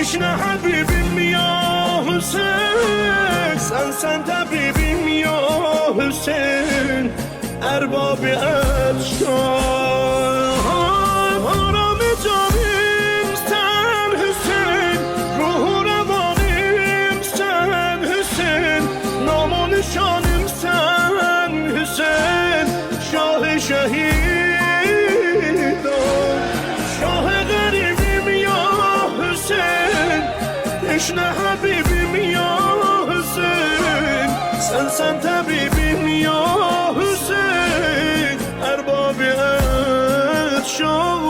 تشنه حبیبیم یا حسین، sen طبیبیم یا حسین، ارباب عطشان آرام جانیم sen حسین، روح و روانیم sen حسین، نام و نشانیم sen حسین، شاه شهیدان شاه غریبیم یا حسین، تشنه حبیبیم یا حسین، sen طبیبیم یا حسین، ارباب عطشان